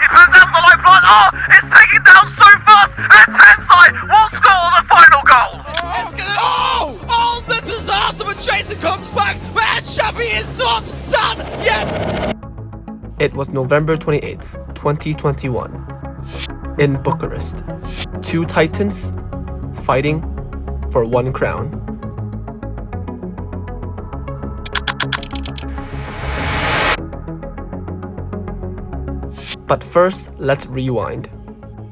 He puts down the lifeline. Oh, it's taken down so fast. And Tensai will score the final goal. Oh, the disaster, but Jason comes back, but Shabby is not done yet! It was November 28th, 2021. In Bucharest, two titans fighting for one crown. But first, let's rewind.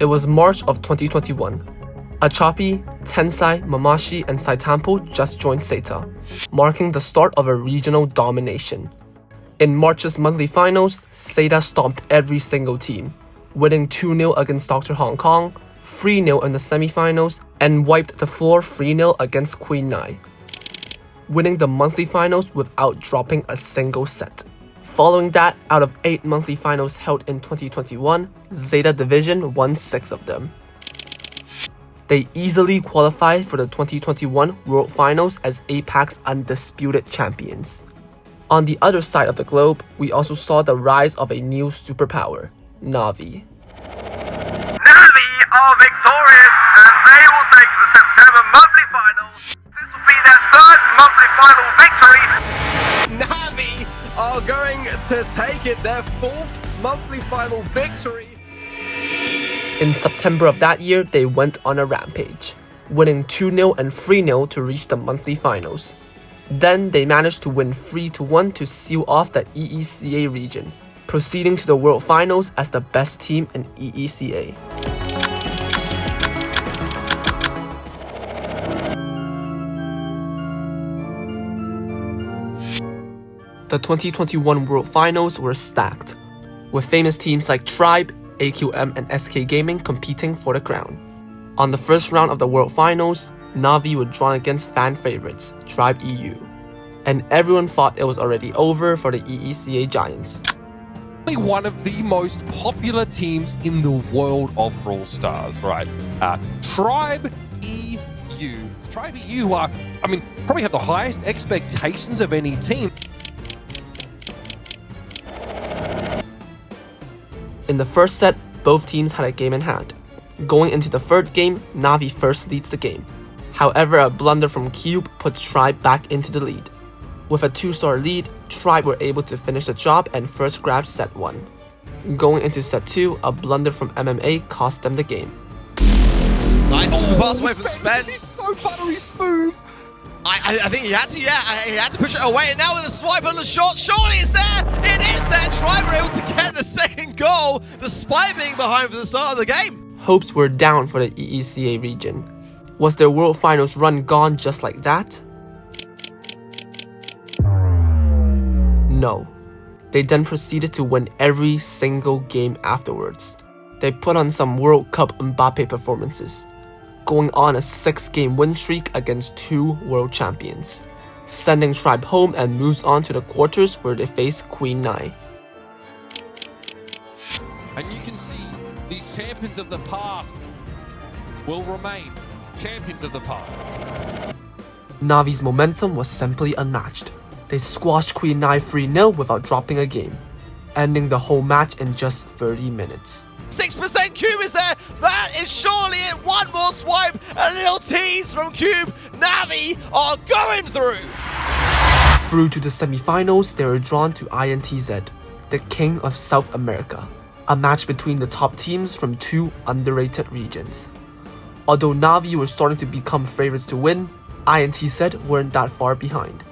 It was March of 2021. Achapi, Tensai, Mamashi, and Saitampo just joined Zeta, marking the start of a regional domination. In March's monthly finals, Zeta stomped every single team, winning 2-0 against Dr. Hong Kong, 3-0 in the semifinals, and wiped the floor 3-0 against Queen Nai, winning the monthly finals without dropping a single set. Following that, out of 8 monthly finals held in 2021, Zeta Division won 6 of them. They easily qualified for the 2021 World Finals as APAC's undisputed champions. On the other side of the globe, we also saw the rise of a new superpower, Na'Vi. Na'Vi are victorious and they will take the September monthly finals. This will be their third monthly final victory. Na'Vi are going to take it, their 4th monthly final victory. In September of that year, they went on a rampage, winning 2-0 and 3-0 to reach the monthly finals. Then they managed to win 3-1 to seal off the EECA region, proceeding to the World Finals as the best team in EECA. The 2021 World Finals were stacked, with famous teams like Tribe, AQM, and SK Gaming competing for the crown. On the first round of the World Finals, Na'Vi were drawn against fan favorites, Tribe EU. And everyone thought it was already over for the EECA Giants. One of the most popular teams in the world of Brawl Stars, right? Tribe EU. Tribe EU are, probably have the highest expectations of any team. In the first set, both teams had a game in hand. Going into the third game, Na'Vi first leads the game. However, a blunder from Cube puts Tribe back into the lead. With a 2-star lead, Tribe were able to finish the job and first grab set 1. Going into set 2, a blunder from MMA cost them the game. Nice pass away from Spence. He's so buttery smooth. I think he had to, he had to push it away, and now with a swipe on the shot, surely it's there! It is there! Tribe were able to get the second goal, despite being behind for the start of the game. Hopes were down for the EECA region. Was their World Finals run gone just like that? No. They then proceeded to win every single game afterwards. They put on some World Cup Mbappe performances, going on a 6-game win streak against 2 world champions, sending Tribe home and moves on to the quarters where they face Queen Nai. And you can see these champions of the past will remain champions of the past. Na'Vi's momentum was simply unmatched. They squashed Queen Nai 3-0 without dropping a game, ending the whole match in just 30 minutes. 6% Cube is there. That is surely it. One more swipe. A little tease from Cube. Na'Vi are going through. Through to the semi-finals, they were drawn to INTZ, the king of South America, a match between the top teams from 2 underrated regions. Although Na'Vi were starting to become favorites to win, INTZ weren't that far behind,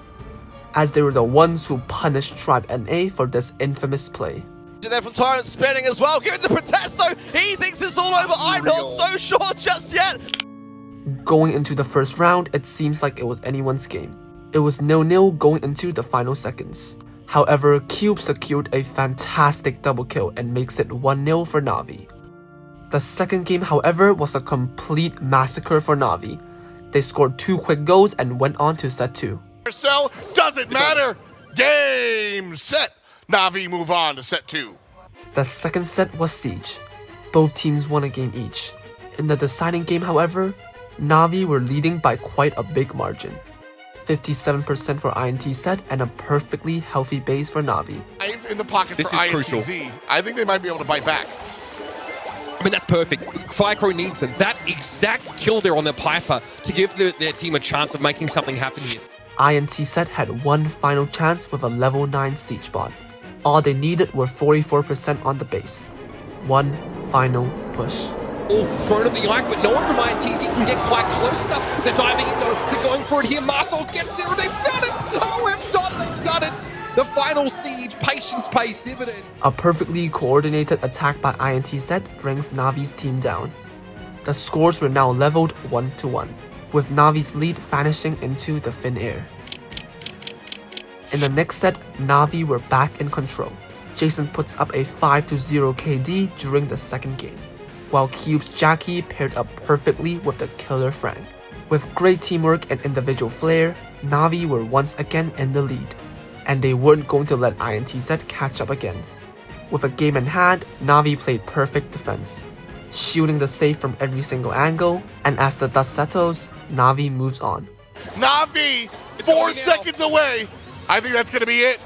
as they were the ones who punished Tribe NA for this infamous play. There from Tyrant spinning as well, giving the Protesto. He thinks it's all over. I'm not so sure just yet. Going into the first round, it seems like it was anyone's game. It was 0-0 going into the final seconds. However, Cube secured a fantastic double kill and makes it 1-0 for Na'Vi. The second game, however, was a complete massacre for Na'Vi. They scored 2 quick goals and went on to set 2. So, doesn't matter. Game, set. Na'Vi move on to set 2. The second set was Siege. Both teams won a game each. In the deciding game, however, Na'Vi were leading by quite a big margin. 57% for INTZ and a perfectly healthy base for Na'Vi. In the pocket This for is INTZ. crucial. I think they might be able to bite back. mean, that's perfect. Firecrow needs that exact kill there on their Piper to give their team a chance of making something happen here. INT Set had one final chance with a level 9 siege bot. All they needed were 44% on the base. One final push. All thrown at the eye, but no one from INTZ can get quite close enough. They're diving in though, they're going for it here. Marcel gets there and they've done it! Oh, they've done it! The final siege, patience pays dividend. A perfectly coordinated attack by INT Set brings Navi's team down. The scores were now leveled 1-1, with Navi's lead vanishing into the thin air. In the next set, Navi were back in control. Jason puts up a 5-0 KD during the second game, while Cube's Jackie paired up perfectly with the killer Frank. With great teamwork and individual flair, Navi were once again in the lead, and they weren't going to let INTZ catch up again. With a game in hand, Navi played perfect defense, shielding the safe from every single angle, and as the dust settles, Navi moves on. Navi, 4 seconds away. I think that's going to be it.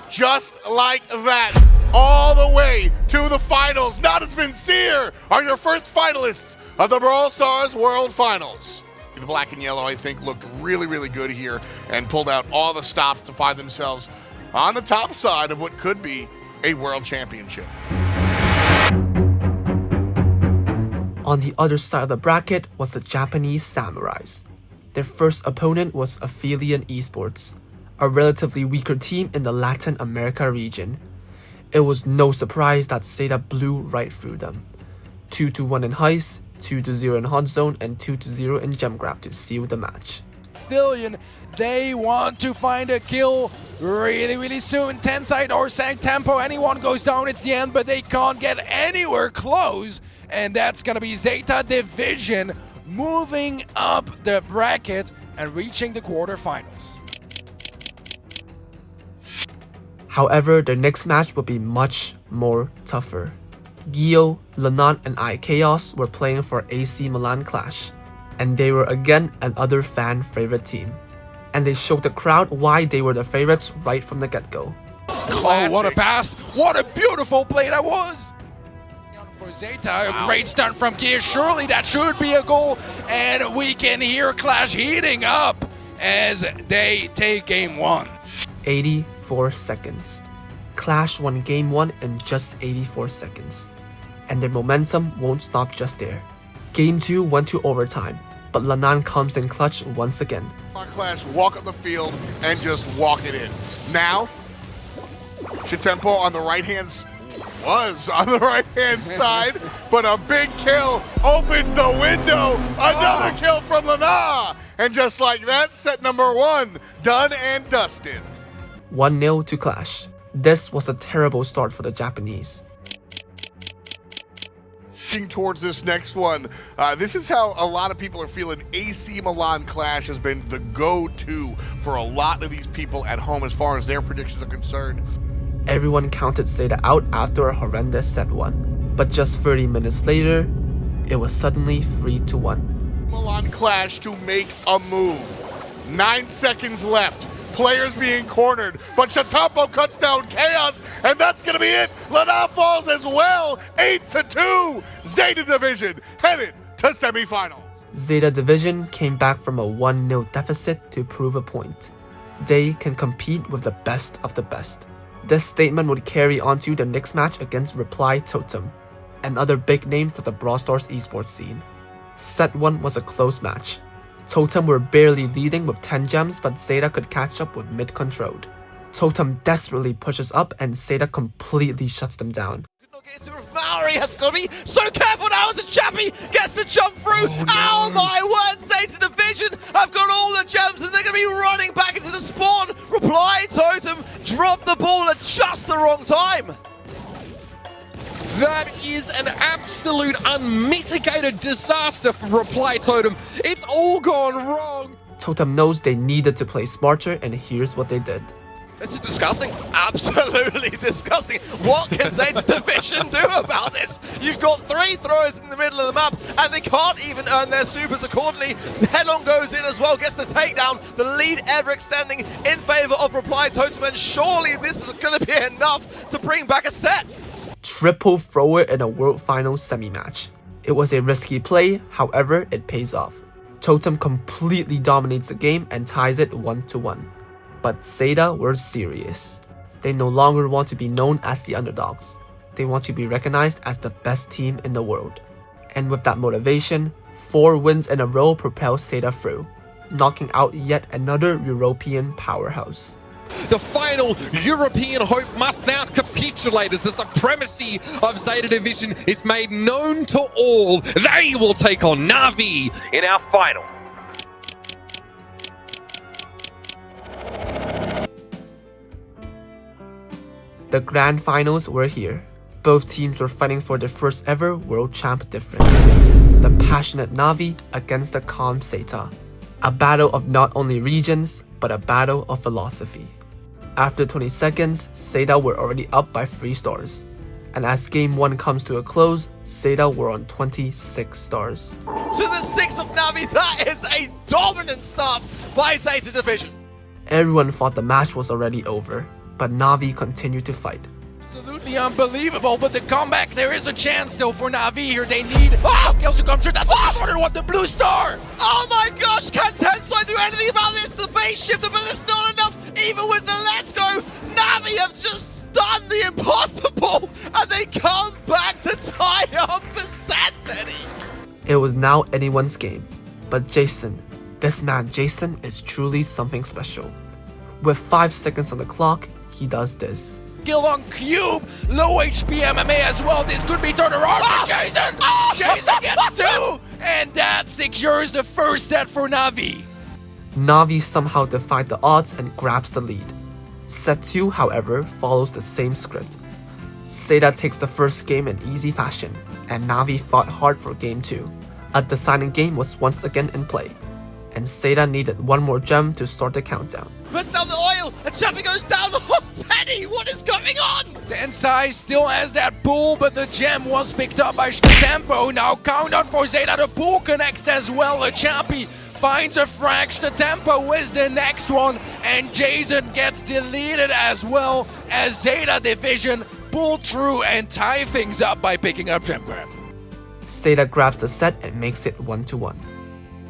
Just like that. All the way to the finals. Not as Vincere are your first finalists of the Brawl Stars World Finals. The black and yellow, I think, looked really, really good here and pulled out all the stops to find themselves on the top side of what could be a world championship. On the other side of the bracket was the Japanese Samurais. Their first opponent was Aphelion Esports, a relatively weaker team in the Latin America region. It was no surprise that Zeta blew right through them. 2-1 in Heist, 2-0 in Hot Zone, and 2-0 in Gem Grab to seal the match. Aphelion, they want to find a kill really soon. Tenside or Sank Tempo, anyone goes down, it's the end, but they can't get anywhere close. And that's gonna be Zeta Division moving up the bracket and reaching the quarterfinals. However, their next match would be much more tougher. Gio, Lenant, and iChaos were playing for AC Milan Clash, and they were again another fan favorite team. And they showed the crowd why they were the favorites right from the get-go. Oh, what a pass! What a beautiful play that was! For Zeta, a great stunt from Gear. Surely that should be a goal, and we can hear Clash heating up as they take game 1. 84 seconds. Clash won game 1 in just 84 seconds. And their momentum won't stop just there. Game 2 went to overtime, but Lanan comes in clutch once again. Our Clash walk up the field and just walk it in. Now, Shitempo on the right-hand side, but a big kill opens the window. Another kill from Lana. And just like that, set number 1 done and dusted. 1-0 to Clash. This was a terrible start for the Japanese. Towards this next one, this is how a lot of people are feeling. AC Milan Clash has been the go-to for a lot of these people at home as far as their predictions are concerned. Everyone counted Zeta out after a horrendous set 1, but just 30 minutes later, it was suddenly 3-1. Milan Clash to make a move. 9 seconds left. Players being cornered, but Shatapo cuts down Chaos, and that's gonna be it. Lana falls as well. 8-2. Zeta Division headed to semifinals. Zeta Division came back from a 1-0 deficit to prove a point. They can compete with the best of the best. This statement would carry on to the next match against Reply Totem, another big name for the Brawl Stars esports scene. Set 1 was a close match. Totem were barely leading with 10 gems, but Zeta could catch up with mid-controlled. Totem desperately pushes up and Zeta completely shuts them down. Maori has got to be so careful now as the Chappie gets the jump through. Oh, my word, Zeta Division have got all the gems and they're going to be running back into the spawn. Reply Totem dropped the ball at just the wrong time. That is an absolute unmitigated disaster for Reply Totem. It's all gone wrong. Totem knows they needed to play smarter, and here's what they did. This is disgusting. Absolutely disgusting. What can Zeta Division do about this? You've got 3 throwers in the middle of the map, and they can't even earn their supers accordingly. Headlong goes in as well, gets the takedown. The lead ever extending in favor of Reply Totem, and surely this is going to be enough to bring back a set. triple thrower in a World Finals semi-match. It was a risky play, however, it pays off. Totem completely dominates the game and ties it 1-1. But Zeta were serious. They no longer want to be known as the underdogs. They want to be recognized as the best team in the world. And with that motivation, 4 wins in a row propel Zeta through, knocking out yet another European powerhouse. The final European hope must now capitulate as the supremacy of Zeta Division is made known to all. They will take on Na'Vi in our final. The grand finals were here. Both teams were fighting for their first ever world champ difference. The passionate Na'Vi against the calm Zeta. A battle of not only regions, but a battle of philosophy. After 20 seconds, Zeta were already up by 3 stars. And as game 1 comes to a close, Zeta were on 26 stars. To the 6 of Na'Vi, that is a dominant start by Zeta Division. Everyone thought the match was already over, but Na'Vi continued to fight. Absolutely unbelievable, but the comeback, there is a chance still for Na'Vi here. They need kills to come through. That's what the blue star! Oh my gosh, can Tensai do anything about this? The base shifter, but it's not enough. Even with the let's go, Na'Vi have just done the impossible, and they come back to tie up the set, Teddy. It was now anyone's game, but Jason, this man Jason is truly something special. With 5 seconds on the clock, he does this. Kill on Cube, low HP MMA as well. This could be turned around for Jason. Jason gets 2, and that secures the first set for Na'Vi. Na'Vi somehow defied the odds and grabs the lead. Set 2, however, follows the same script. Zeta takes the first game in easy fashion, and Na'Vi fought hard for game 2. A deciding game was once again in play, and Zeta needed one more gem to start the countdown. Puts down the oil, and Chappie goes down. Oh, Teddy, what is going on? Tensai still has that pull, but the gem was picked up by Tempo. Now countdown for Zeta. The pull connects as well. Chappie finds a frag. Tempo is the next one, and Jason gets deleted as well as Zeta Division pull through and tie things up by picking up gem grab. Zeta grabs the set and makes it 1-1.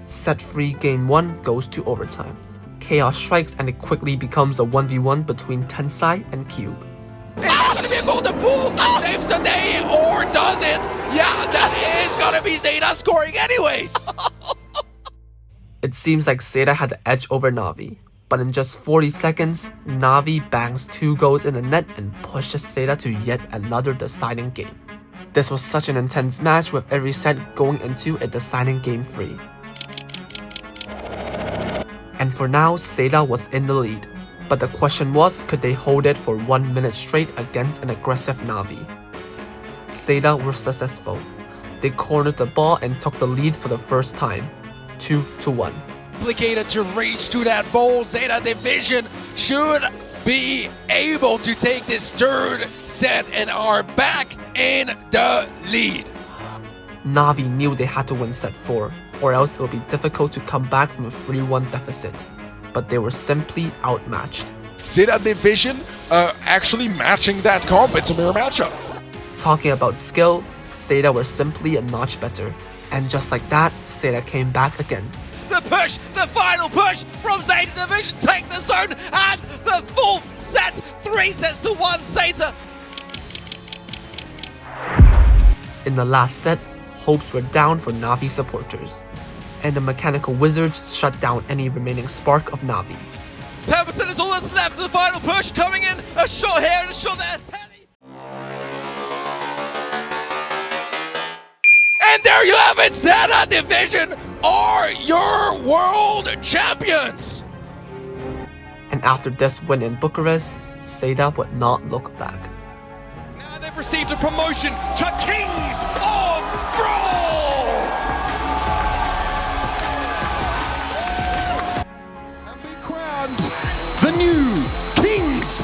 Set 3 game 1 goes to overtime. Chaos strikes and it quickly becomes a 1v1 between Tensai and Cube. It's gonna be a golden pool! Saves the day, or does it? Yeah, that is gonna be Zeta scoring anyways! It seems like Zeta had the edge over Na'Vi, but in just 40 seconds, Na'Vi bangs 2 goals in the net and pushes Zeta to yet another deciding game. This was such an intense match with every set going into a deciding game 3. And for now, Zeta was in the lead. But the question was, could they hold it for 1 minute straight against an aggressive Na'Vi? Zeta were successful. They cornered the ball and took the lead for the first time, 2-1. Complicated to reach to that bowl. Zeta Division should be able to take this 3rd set and are back in the lead. Na'Vi knew they had to win set 4, or else it would be difficult to come back from a 3-1 deficit. But they were simply outmatched. Zeta Division actually matching that comp. It's a mirror matchup. Talking about skill, Zeta were simply a notch better. And just like that, Zeta came back again. The push, the final push from Zeta Division, take the zone, and the 4th set, 3 sets to 1, Zeta. In the last set, hopes were down for Na'Vi supporters, and the mechanical wizards shut down any remaining spark of Na'Vi. 10% is all that's left. The final push coming in, a shot here and a shot there. Teddy. And there you have it, Zeta Division are your world champions! And after this win in Bucharest, Zeta would not look back. Now they've received a promotion to Kings of Brawl! And be crowned the new Kings